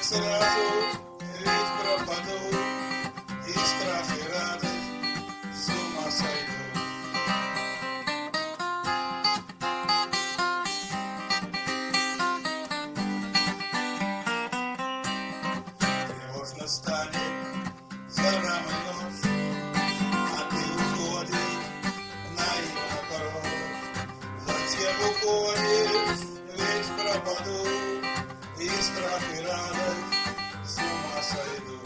сразу ведь пропаду, и страх, и радость с ума сойду. Тревожно станет за нами ночь, а ты уходишь наивно порой. Затем уходишь, ведь пропаду, и страх, и радость с ума сойду.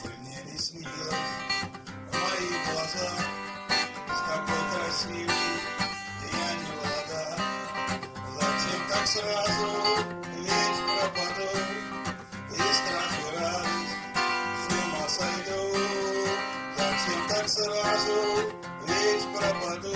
Ты мне не снилась в моих глазах, с такой красивой я не молода. Затем так сразу ведь пропаду, и страх, и радость с ума сойду. Затем так сразу ведь пропаду,